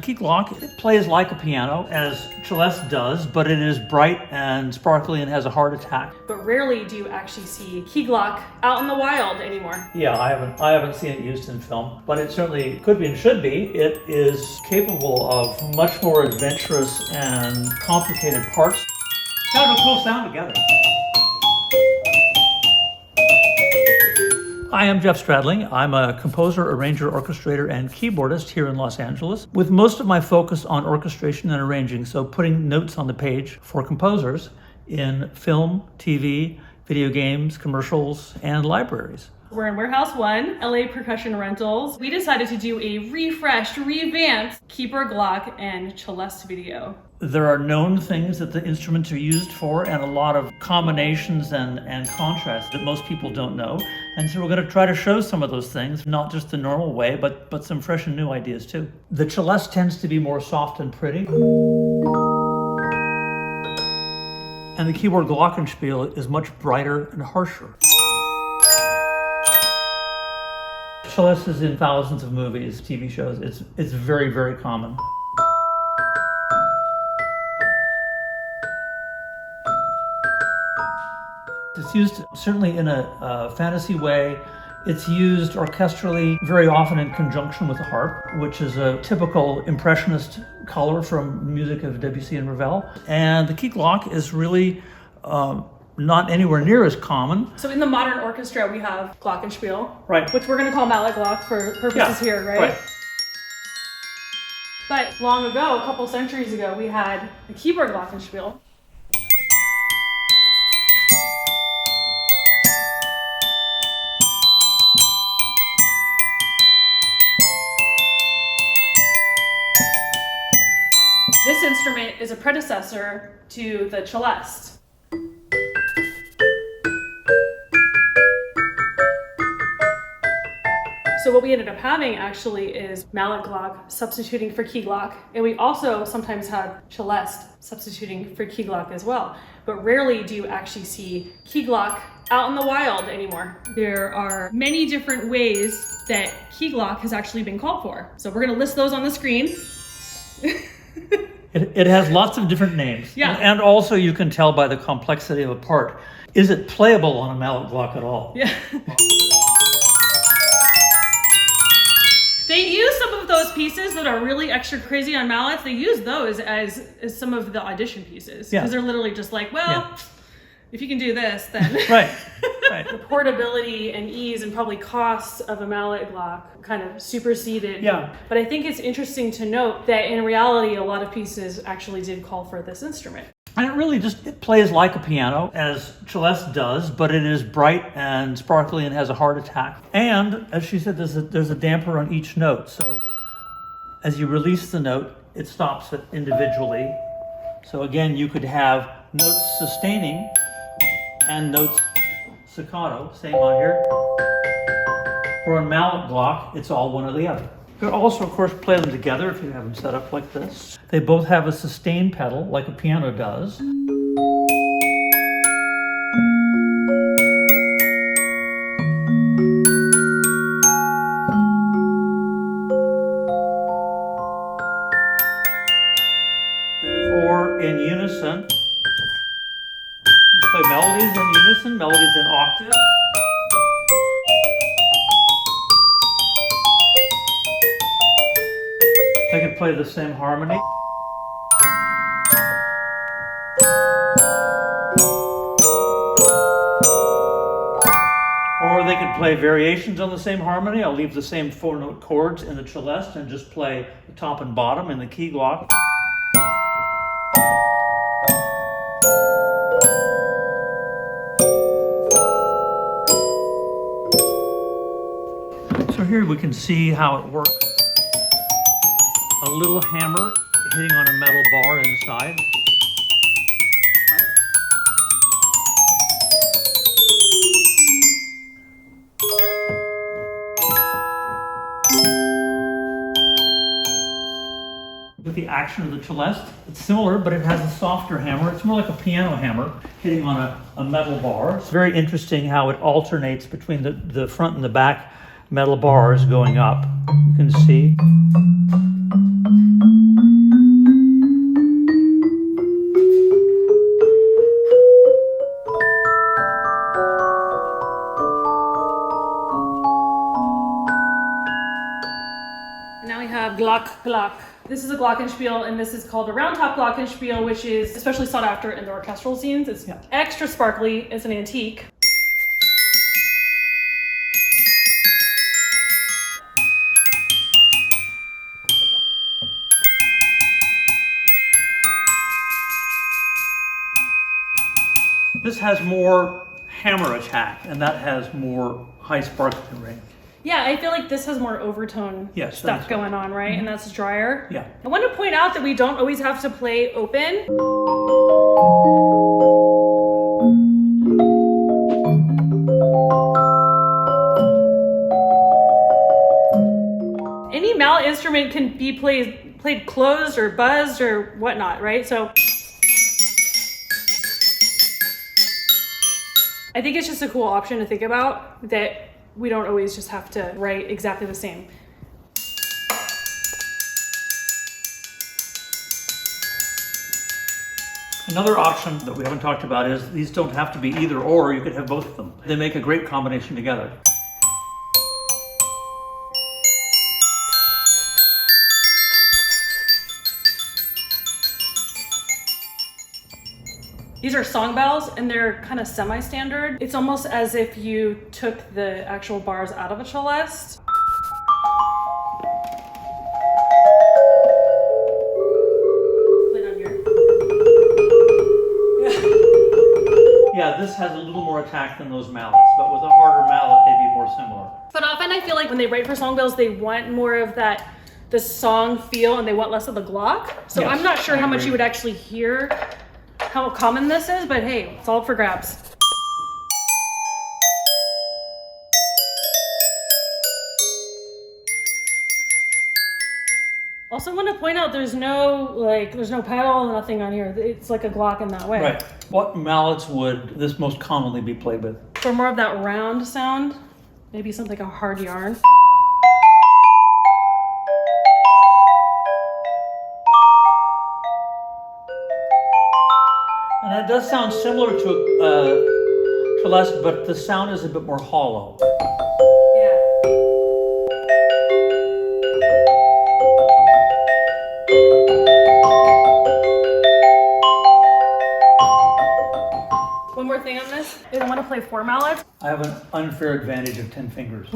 key glock, it plays like a piano, as Celeste does, but it is bright and sparkly and has a heart attack. But rarely do you actually see key glock out in the wild anymore. Yeah, I haven't seen it used in film, but it certainly could be and should be. It is capable of much more adventurous and complicated parts. It's kind of a cool sound together. Hi, I'm Geoff Stradling. I'm a composer, arranger, orchestrator, and keyboardist here in Los Angeles, with most of my focus on orchestration and arranging, so putting notes on the page for composers in film, TV, video games, commercials, and libraries. We're in Warehouse 1, LA Percussion Rentals. We decided to do a refreshed, revamped keyboard glock and Celeste video. There are known things that the instruments are used for and a lot of combinations and contrasts that most people don't know. And so we're going to try to show some of those things, not just the normal way, but some fresh and new ideas too. The Celeste tends to be more soft and pretty. And the keyboard Glockenspiel is much brighter and harsher. Celeste is in thousands of movies, TV shows. It's very, very common. It's used certainly in a fantasy way. It's used orchestrally very often in conjunction with the harp, which is a typical impressionist color from music of Debussy and Savell. And the key glock is really not anywhere near as common. So in the modern orchestra, we have Glockenspiel, Right. which we're going to call mallet glock for purposes here, right? But long ago, a couple centuries ago, we had the keyboard Glockenspiel. This instrument is a predecessor to the Celeste. So what we ended up having actually is mallet glock substituting for key glock, and we also sometimes have Celeste substituting for key glock as well. But rarely do you actually see key glock out in the wild anymore. There are many different ways that key glock has actually been called for. So we're going to list those on the screen. It has lots of different names. Yeah. And also you can tell by the complexity of a part. Is it playable on a mallet glock at all? Yeah. They use some of those pieces that are really extra crazy on mallets. They use those as some of the audition pieces. Yeah. Because they're literally just like, well, if you can do this, then. Right. Right. The portability and ease and probably costs of a mallet glock kind of superseded. Yeah. But I think it's interesting to note that in reality, a lot of pieces actually did call for this instrument. And it plays like a piano, as Celeste does, but it is bright and sparkly and has a heart attack. And as she said, there's a damper on each note. So as you release the note, it stops it individually. So again, you could have notes sustaining and notes staccato, same on here. Or on mallet glock, it's all one or the other. You could also, of course, play them together if you have them set up like this. They both have a sustain pedal, like a piano does. Or in unison. You play melodies in unison, melodies in octave. They could play the same harmony. Or they could play variations on the same harmony. I'll leave the same 4-note chords in the Celeste and just play the top and bottom in the key glock. So here we can see how it works. A little hammer hitting on a metal bar inside. With the action of the Celeste, it's similar, but it has a softer hammer. It's more like a piano hammer hitting on a metal bar. It's very interesting how it alternates between the front and the back metal bars going up. You can see. Glock. This is a Glockenspiel, and this is called a round top Glockenspiel, which is especially sought after in the orchestral scenes. It's extra sparkly. It's an antique. This has more hammer attack, and that has more high sparkling range. Yeah, I feel like this has more overtone stuff going on, right? And that's drier. Yeah. I want to point out that we don't always have to play open. Any mallet instrument can be played closed or buzzed or whatnot, right? So I think it's just a cool option to think about, that we don't always just have to write exactly the same. Another option that we haven't talked about is these don't have to be either or, you could have both of them. They make a great combination together. These are song bells, and they're kind of semi-standard. It's almost as if you took the actual bars out of a celeste. Play down here. Yeah, this has a little more attack than those mallets, but with a harder mallet, they'd be more similar. But often I feel like when they write for song bells, they want more of the song feel, and they want less of the Glock. So Yes, I'm not sure I how much agree. you would actually hear how common this is, but hey, it's all up for grabs. Also want to point out there's no pedal, nothing on here. It's like a Glock in that way. Right. What mallets would this most commonly be played with? For more of that round sound, maybe something like a hard yarn. And that does sound similar to Celeste, but the sound is a bit more hollow. Yeah. One more thing on this is I want to play 4 mallets. I have an unfair advantage of 10 fingers.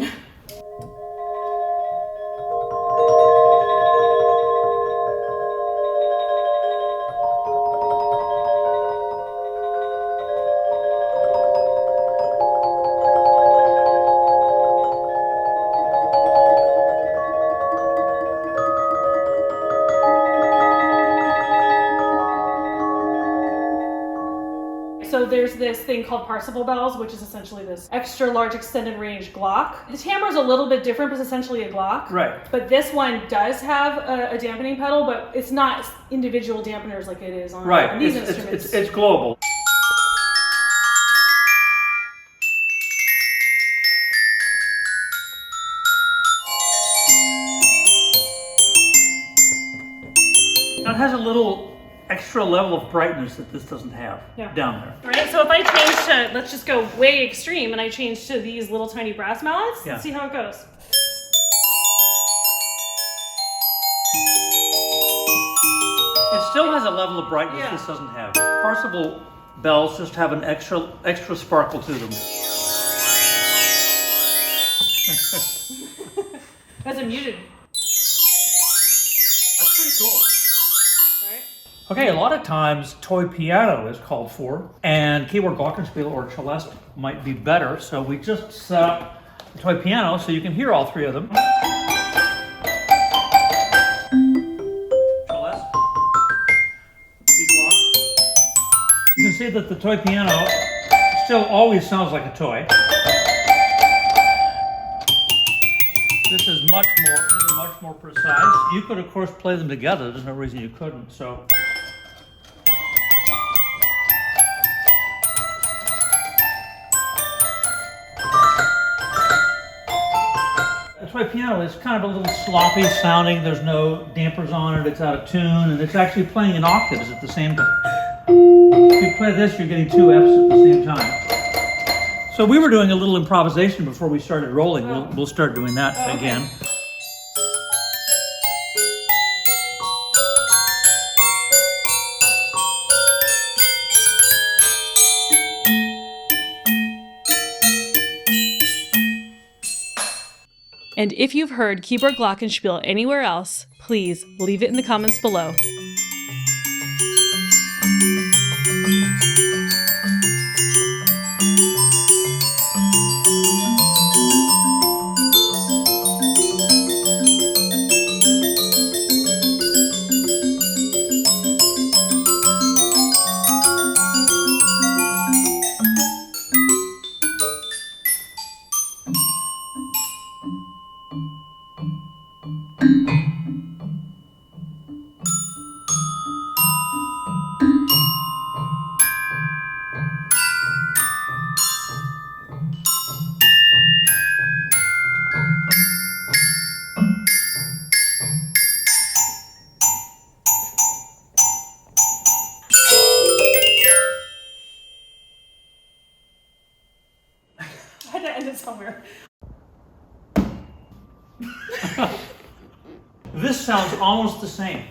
So there's this thing called Parsifal bells, which is essentially this extra large extended range Glock. This hammer is a little bit different, but it's essentially a Glock. Right. But this one does have a dampening pedal, but it's not individual dampeners like it is on these instruments. It's global. Now it has a little extra level of brightness that this doesn't have down there. Right, so if I change to, let's just go way extreme, and I change to these little tiny brass mallets, let's see how it goes. It still has a level of brightness this doesn't have. Parsifal bells just have an extra sparkle to them. That's a muted. That's pretty cool. Right? Okay, a lot of times toy piano is called for, and keyboard Glockenspiel or Celeste might be better, so we just set up the toy piano so you can hear all 3 of them. Celeste, key Glock. You can see that the toy piano still always sounds like a toy. This is much more precise. You could, of course, play them together. There's no reason you couldn't. So, the toy piano is kind of a little sloppy sounding. There's no dampers on it. It's out of tune, and it's actually playing in octaves at the same time. If you play this, you're getting 2 Fs at the same time. So we were doing a little improvisation before we started rolling. We'll start doing that again. And if you've heard keyboard glockenspiel anywhere else, please leave it in the comments below. I had to end it somewhere. This sounds almost the same.